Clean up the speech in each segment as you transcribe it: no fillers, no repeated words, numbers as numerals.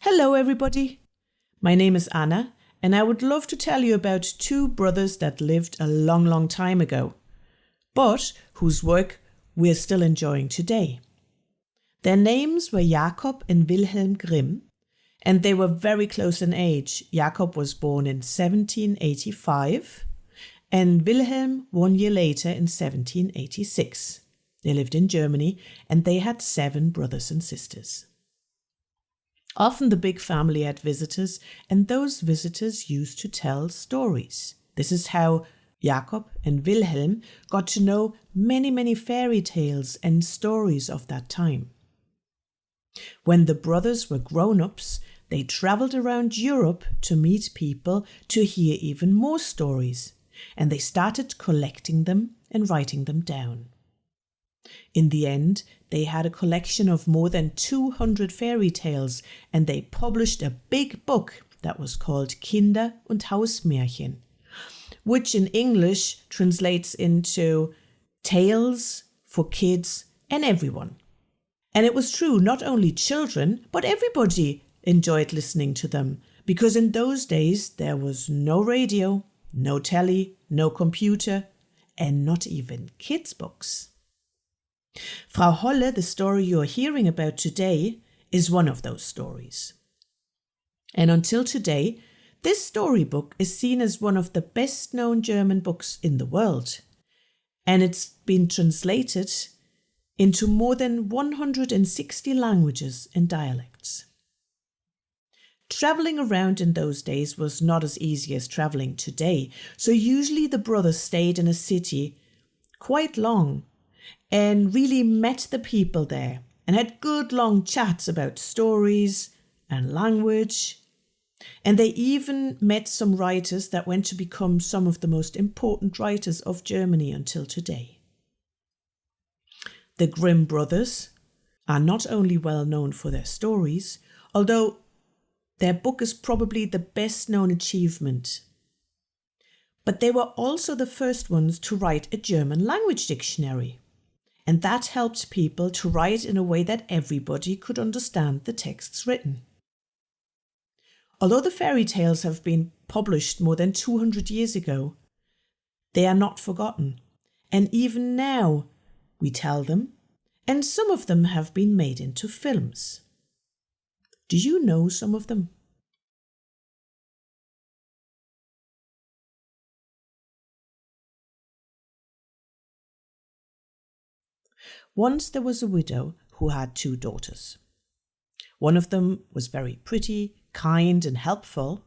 Hello everybody, my name is Anna and I would love to tell you about two brothers that lived a long time ago, but whose work we're still enjoying today. Their names were Jakob and Wilhelm Grimm, and they were very close in age. Jakob was born in 1785 and Wilhelm 1 year later in 1786. They lived in Germany and they had 7 brothers and sisters. Often the big family had visitors, and those visitors used to tell stories. This is how Jakob and Wilhelm got to know many fairy tales and stories of that time. When the brothers were grown-ups, they traveled around Europe to meet people to hear even more stories, and they started collecting them and writing them down. In the end, they had a collection of more than 200 fairy tales, and they published a big book that was called Kinder- und Hausmärchen, which in English translates into Tales for Kids and Everyone. And it was true, not only children, but everybody enjoyed listening to them, because in those days there was no radio, no telly, no computer, and not even kids' books. Frau Holle, the story you are hearing about today, is one of those stories. And until today, this storybook is seen as one of the best-known German books in the world. And it's been translated into more than 160 languages and dialects. Traveling around in those days was not as easy as traveling today, so usually the brothers stayed in a city quite long and really met the people there and had good long chats about stories and language. And they even met some writers that went to become some of the most important writers of Germany until today. The Grimm brothers are not only well known for their stories, although their book is probably the best known achievement, but they were also the first ones to write a German language dictionary. And that helped people to write in a way that everybody could understand the texts written. Although the fairy tales have been published more than 200 years ago, they are not forgotten. And even now we tell them, and some of them have been made into films. Do you know some of them? Once there was a widow who had 2 daughters. One of them was very pretty, kind and helpful,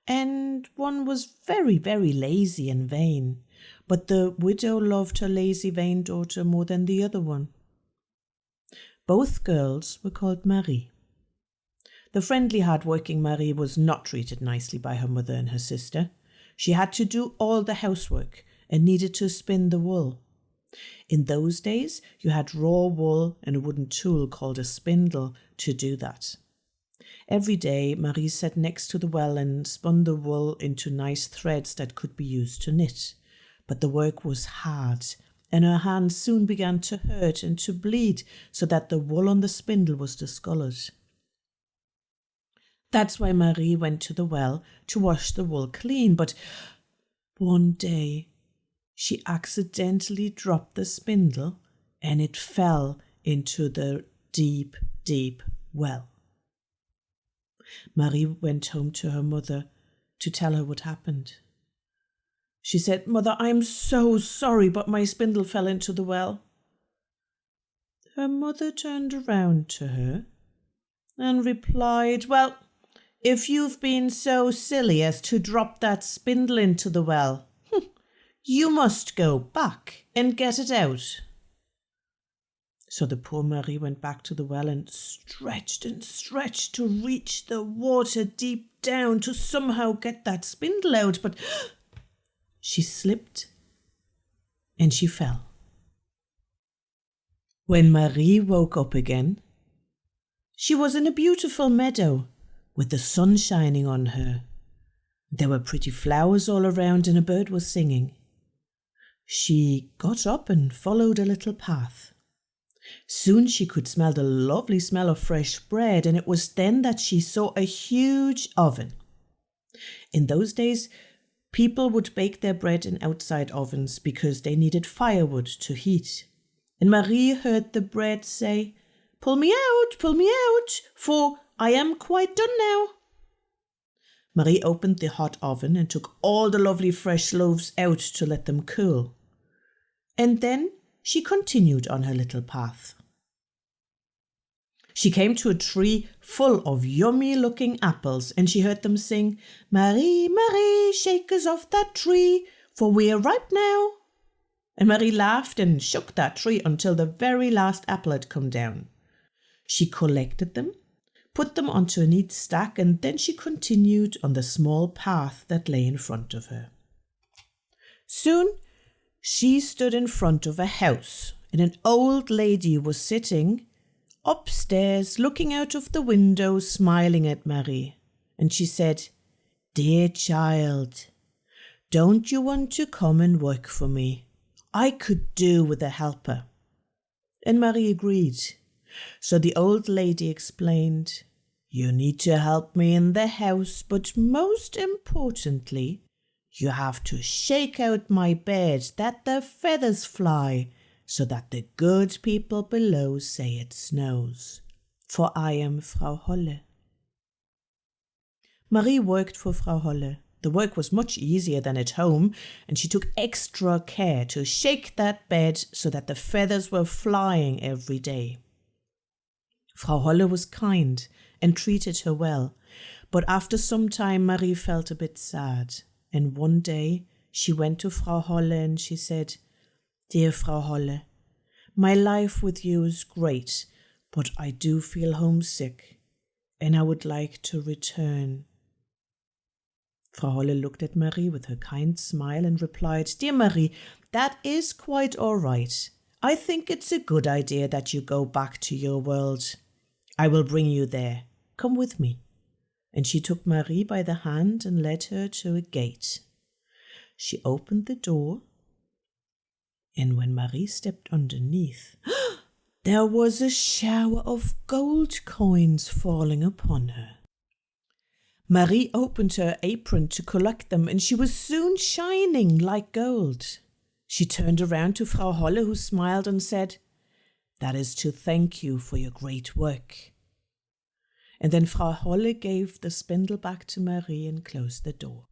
and one was very lazy and vain. But the widow loved her lazy, vain daughter more than the other one. Both girls were called Marie. The friendly, hard-working Marie was not treated nicely by her mother and her sister. She had to do all the housework and needed to spin the wool. In those days, you had raw wool and a wooden tool called a spindle to do that. Every day, Marie sat next to the well and spun the wool into nice threads that could be used to knit. But the work was hard, and her hands soon began to hurt and to bleed, so that the wool on the spindle was discoloured. That's why Marie went to the well to wash the wool clean, but one day she accidentally dropped the spindle and it fell into the deep well. Marie went home to her mother to tell her what happened. She said, "Mother, I'm so sorry, but my spindle fell into the well." Her mother turned around to her and replied, "Well, if you've been so silly as to drop that spindle into the well, you must go back and get it out." So the poor Marie went back to the well and stretched to reach the water deep down to somehow get that spindle out, but she slipped and she fell. When Marie woke up again, she was in a beautiful meadow with the sun shining on her. There were pretty flowers all around and a bird was singing. She got up and followed a little path. Soon she could smell the lovely smell of fresh bread, and it was then that she saw a huge oven. In those days, people would bake their bread in outside ovens because they needed firewood to heat. And Marie heard the bread say, pull me out, for I am quite done now." Marie opened the hot oven and took all the lovely fresh loaves out to let them cool. And then she continued on her little path. She came to a tree full of yummy-looking apples, and she heard them sing, "Marie, Marie, shake us off that tree, for we're ripe now." And Marie laughed and shook that tree until the very last apple had come down. She collected them, put them onto a neat stack, and then she continued on the small path that lay in front of her. Soon she stood in front of a house, and an old lady was sitting upstairs, looking out of the window, smiling at Marie. And she said, "Dear child, don't you want to come and work for me? I could do with a helper." And Marie agreed. So the old lady explained, "You need to help me in the house, but most importantly, you have to shake out my bed that the feathers fly, so that the good people below say it snows. For I am Frau Holle." Marie worked for Frau Holle. The work was much easier than at home, and she took extra care to shake that bed so that the feathers were flying every day. Frau Holle was kind and treated her well, but after some time Marie felt a bit sad, and one day she went to Frau Holle and she said, "Dear Frau Holle, my life with you is great, but I do feel homesick, and I would like to return." Frau Holle looked at Marie with her kind smile and replied, "Dear Marie, that is quite all right. I think it's a good idea that you go back to your world. I will bring you there. Come with me." And she took Marie by the hand and led her to a gate. She opened the door, and when Marie stepped underneath, there was a shower of gold coins falling upon her. Marie opened her apron to collect them, and she was soon shining like gold. She turned around to Frau Holle, who smiled and said, "That is to thank you for your great work." And then Frau Holle gave the spindle back to Marie and closed the door.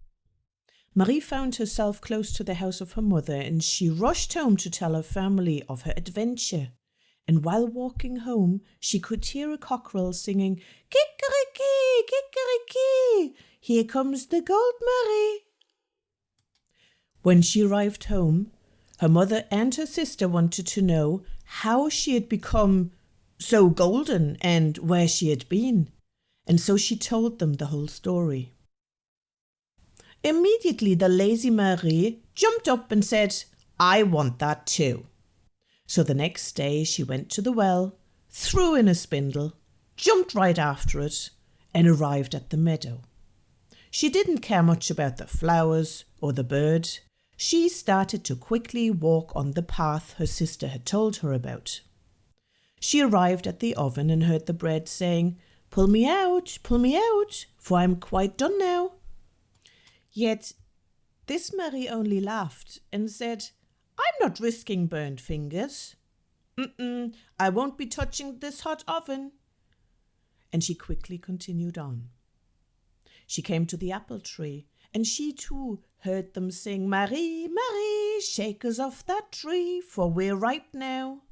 Marie found herself close to the house of her mother, and she rushed home to tell her family of her adventure. And while walking home, she could hear a cockerel singing, "Kikeriki, kikeriki, here comes the gold Marie." When she arrived home, her mother and her sister wanted to know how she had become so golden and where she had been. And so she told them the whole story. Immediately the lazy Marie jumped up and said, "I want that too." So the next day she went to the well, threw in a spindle, jumped right after it, and arrived at the meadow. She didn't care much about the flowers or the bird. She started to quickly walk on the path her sister had told her about. She arrived at the oven and heard the bread saying, pull me out, for I'm quite done now." Yet this Marie only laughed and said, "I'm not risking burned fingers. I won't be touching this hot oven." And she quickly continued on. She came to the apple tree, and she too heard them sing, "Marie, Marie, shake us off that tree, for we're ripe now."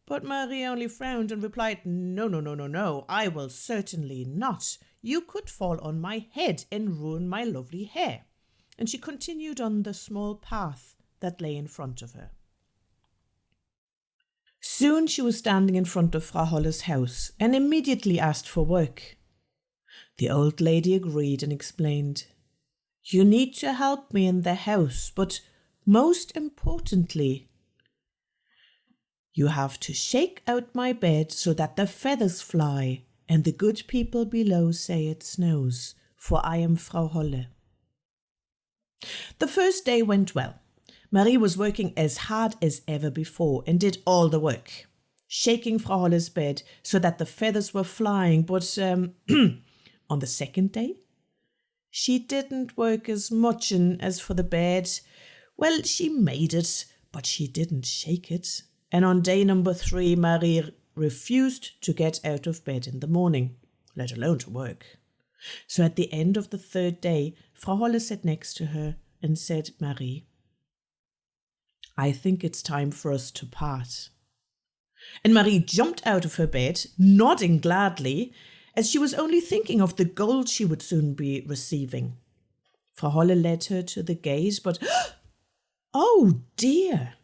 But Marie only frowned and replied, No, I will certainly not. You could fall on my head and ruin my lovely hair." And she continued on the small path that lay in front of her. Soon she was standing in front of Frau Holle's house and immediately asked for work. The old lady agreed and explained, "You need to help me in the house, but most importantly, you have to shake out my bed so that the feathers fly and the good people below say it snows, for I am Frau Holle." The first day went well. Marie was working as hard as ever before and did all the work, shaking Frau Holle's bed so that the feathers were flying. But on the second day, she didn't work as much, and as for the bed, well, she made it, but she didn't shake it. And on day number 3, Marie refused to get out of bed in the morning, let alone to work. So at the end of the 3rd day, Frau Holle sat next to her and said, "Marie, I think it's time for us to part." And Marie jumped out of her bed, nodding gladly, as she was only thinking of the gold she would soon be receiving. Frau Holle led her to the gate, but oh dear!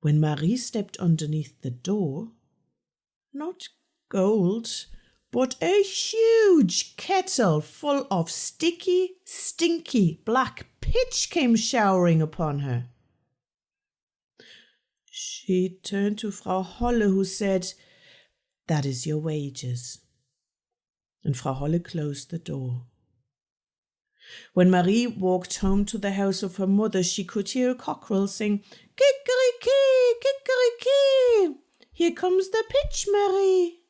When Marie stepped underneath the door, not gold, but a huge kettle full of sticky, stinky black pitch came showering upon her. She turned to Frau Holle, who said, "That is your wages." And Frau Holle closed the door. When Marie walked home to the house of her mother, she could hear a cockerel sing, "Kikeriki, kikeriki, here comes the pitch, Marie."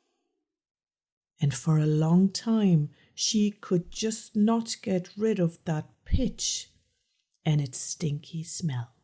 And for a long time, she could just not get rid of that pitch and its stinky smell.